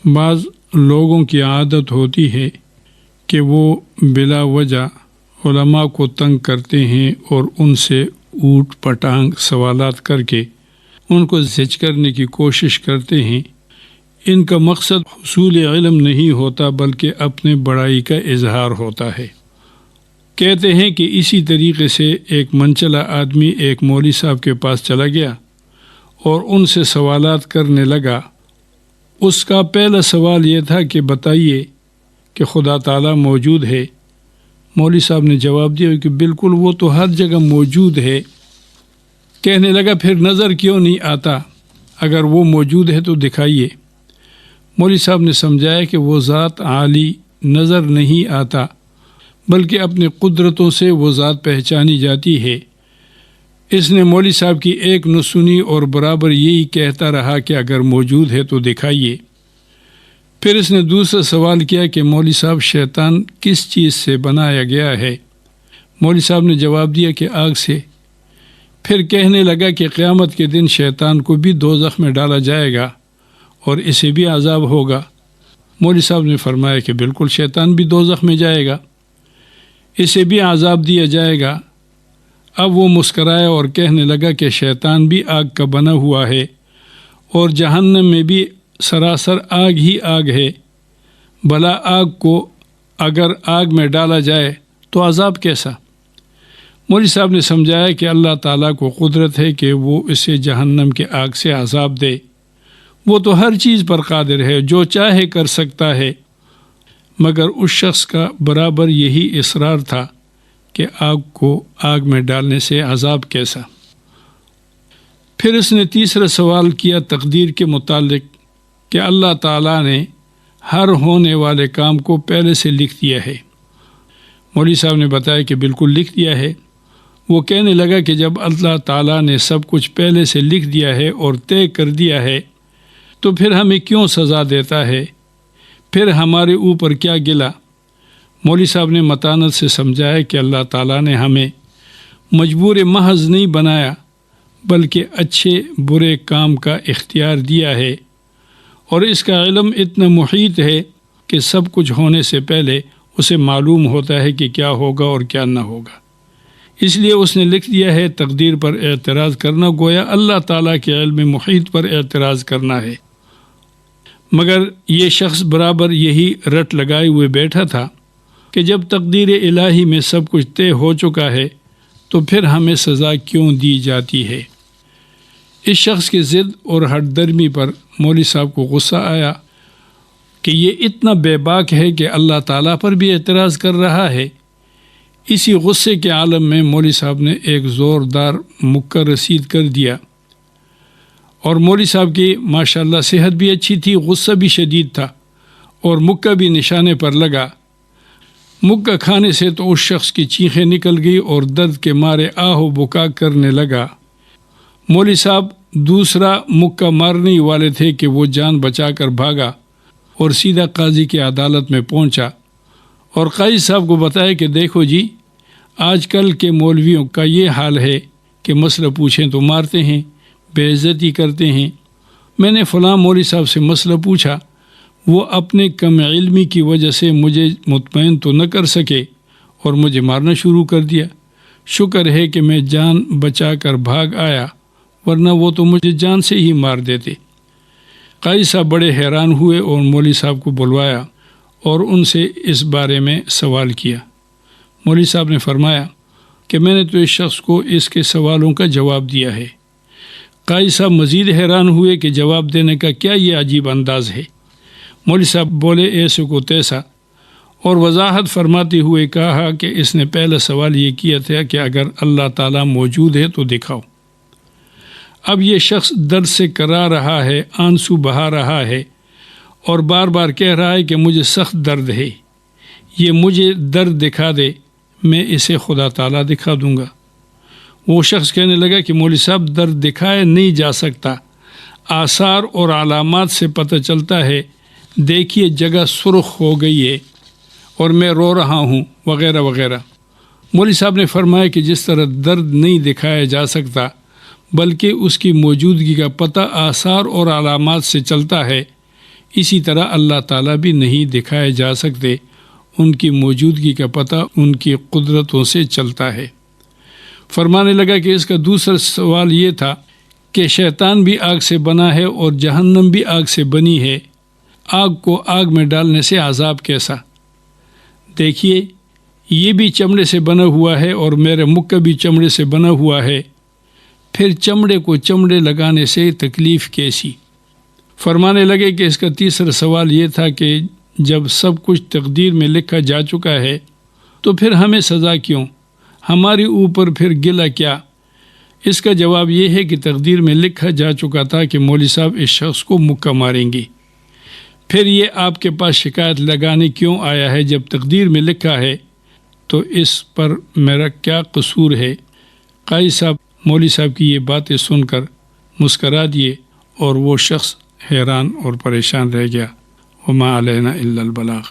بعض لوگوں کی عادت ہوتی ہے کہ وہ بلا وجہ علماء کو تنگ کرتے ہیں اور ان سے اوٹ پٹانگ سوالات کر کے ان کو زج کرنے کی کوشش کرتے ہیں۔ ان کا مقصد حصول علم نہیں ہوتا بلکہ اپنے بڑائی کا اظہار ہوتا ہے۔ کہتے ہیں کہ اسی طریقے سے ایک منچلا آدمی ایک مولوی صاحب کے پاس چلا گیا اور ان سے سوالات کرنے لگا۔ اس کا پہلا سوال یہ تھا کہ بتائیے کہ خدا تعالیٰ موجود ہے۔ مولوی صاحب نے جواب دیا کہ بالکل، وہ تو ہر جگہ موجود ہے۔ کہنے لگا پھر نظر کیوں نہیں آتا؟ اگر وہ موجود ہے تو دکھائیے۔ مولوی صاحب نے سمجھایا کہ وہ ذات عالی نظر نہیں آتا بلکہ اپنی قدرتوں سے وہ ذات پہچانی جاتی ہے۔ اس نے مولوی صاحب کی ایک نہ سنی اور برابر یہی کہتا رہا کہ اگر موجود ہے تو دکھائیے۔ پھر اس نے دوسرا سوال کیا کہ مولوی صاحب شیطان کس چیز سے بنایا گیا ہے؟ مولوی صاحب نے جواب دیا کہ آگ سے۔ پھر کہنے لگا کہ قیامت کے دن شیطان کو بھی دوزخ میں ڈالا جائے گا اور اسے بھی عذاب ہوگا۔ مولوی صاحب نے فرمایا کہ بالکل، شیطان بھی دوزخ میں جائے گا، اسے بھی عذاب دیا جائے گا۔ اب وہ مسکرایا اور کہنے لگا کہ شیطان بھی آگ کا بنا ہوا ہے اور جہنم میں بھی سراسر آگ ہی آگ ہے۔ بھلا آگ کو اگر آگ میں ڈالا جائے تو عذاب کیسا؟ مولوی صاحب نے سمجھایا کہ اللہ تعالیٰ کو قدرت ہے کہ وہ اسے جہنم کے آگ سے عذاب دے۔ وہ تو ہر چیز پر قادر ہے، جو چاہے کر سکتا ہے۔ مگر اس شخص کا برابر یہی اصرار تھا کہ آگ کو آگ میں ڈالنے سے عذاب کیسا؟ پھر اس نے تیسرا سوال کیا تقدیر کے متعلق کہ اللہ تعالیٰ نے ہر ہونے والے کام کو پہلے سے لکھ دیا ہے۔ مولوی صاحب نے بتایا کہ بالکل لکھ دیا ہے۔ وہ کہنے لگا کہ جب اللہ تعالیٰ نے سب کچھ پہلے سے لکھ دیا ہے اور طے کر دیا ہے تو پھر ہمیں کیوں سزا دیتا ہے؟ پھر ہمارے اوپر کیا گلا؟ مولوی صاحب نے متانت سے سمجھایا کہ اللہ تعالیٰ نے ہمیں مجبور محض نہیں بنایا بلکہ اچھے برے کام کا اختیار دیا ہے، اور اس کا علم اتنا محیط ہے کہ سب کچھ ہونے سے پہلے اسے معلوم ہوتا ہے کہ کیا ہوگا اور کیا نہ ہوگا۔ اس لیے اس نے لکھ دیا ہے۔ تقدیر پر اعتراض کرنا گویا اللہ تعالیٰ کے علم محیط پر اعتراض کرنا ہے۔ مگر یہ شخص برابر یہی رٹ لگائے ہوئے بیٹھا تھا کہ جب تقدیر الہی میں سب کچھ طے ہو چکا ہے تو پھر ہمیں سزا کیوں دی جاتی ہے؟ اس شخص کی ضد اور ہٹ درمی پر مولوی صاحب کو غصہ آیا کہ یہ اتنا بے باک ہے کہ اللہ تعالیٰ پر بھی اعتراض کر رہا ہے۔ اسی غصے کے عالم میں مولوی صاحب نے ایک زوردار مکہ رسید کر دیا، اور مولوی صاحب کی ماشاءاللہ صحت بھی اچھی تھی، غصہ بھی شدید تھا اور مکہ بھی نشانے پر لگا۔ مکہ کھانے سے تو اس شخص کی چیخیں نکل گئی اور درد کے مارے آہ و بکا کرنے لگا۔ مولوی صاحب دوسرا مکہ مارنے والے تھے کہ وہ جان بچا کر بھاگا اور سیدھا قاضی کی عدالت میں پہنچا اور قاضی صاحب کو بتایا کہ دیکھو جی، آج کل کے مولویوں کا یہ حال ہے کہ مسئلہ پوچھیں تو مارتے ہیں، بے عزتی کرتے ہیں۔ میں نے فلاں مولوی صاحب سے مسئلہ پوچھا، وہ اپنے کم علمی کی وجہ سے مجھے مطمئن تو نہ کر سکے اور مجھے مارنا شروع کر دیا۔ شکر ہے کہ میں جان بچا کر بھاگ آیا، ورنہ وہ تو مجھے جان سے ہی مار دیتے۔ قاضی صاحب بڑے حیران ہوئے اور مولوی صاحب کو بلوایا اور ان سے اس بارے میں سوال کیا۔ مولوی صاحب نے فرمایا کہ میں نے تو اس شخص کو اس کے سوالوں کا جواب دیا ہے۔ قاضی صاحب مزید حیران ہوئے کہ جواب دینے کا کیا یہ عجیب انداز ہے۔ مولوی صاحب بولے ایسے کو تیسا، اور وضاحت فرماتے ہوئے کہا کہ اس نے پہلا سوال یہ کیا تھا کہ اگر اللہ تعالیٰ موجود ہے تو دکھاؤ۔ اب یہ شخص درد سے کرا رہا ہے، آنسو بہا رہا ہے اور بار بار کہہ رہا ہے کہ مجھے سخت درد ہے، یہ مجھے درد دکھا دے، میں اسے خدا تعالیٰ دکھا دوں گا۔ وہ شخص کہنے لگا کہ مولوی صاحب درد دکھائے نہیں جا سکتا، آثار اور علامات سے پتہ چلتا ہے، دیکھیے جگہ سرخ ہو گئی ہے اور میں رو رہا ہوں وغیرہ وغیرہ۔ مولوی صاحب نے فرمایا کہ جس طرح درد نہیں دکھایا جا سکتا بلکہ اس کی موجودگی کا پتہ آثار اور علامات سے چلتا ہے، اسی طرح اللہ تعالیٰ بھی نہیں دکھائے جا سکتے، ان کی موجودگی کا پتہ ان کی قدرتوں سے چلتا ہے۔ فرمانے لگا کہ اس کا دوسرا سوال یہ تھا کہ شیطان بھی آگ سے بنا ہے اور جہنم بھی آگ سے بنی ہے، آگ کو آگ میں ڈالنے سے عذاب کیسا؟ دیکھیے، یہ بھی چمڑے سے بنا ہوا ہے اور میرے مکہ بھی چمڑے سے بنا ہوا ہے، پھر چمڑے کو چمڑے لگانے سے تکلیف کیسی؟ فرمانے لگے کہ اس کا تیسرا سوال یہ تھا کہ جب سب کچھ تقدیر میں لکھا جا چکا ہے تو پھر ہمیں سزا کیوں؟ ہمارے اوپر پھر گلہ کیا؟ اس کا جواب یہ ہے کہ تقدیر میں لکھا جا چکا تھا کہ مولوی صاحب اس شخص کو مکہ ماریں گی، پھر یہ آپ کے پاس شکایت لگانے کیوں آیا ہے؟ جب تقدیر میں لکھا ہے تو اس پر میرا کیا قصور ہے؟ قاضی صاحب مولوی صاحب کی یہ باتیں سن کر مسکرا دیے اور وہ شخص حیران اور پریشان رہ گیا۔ وما علینا الا البلاغ۔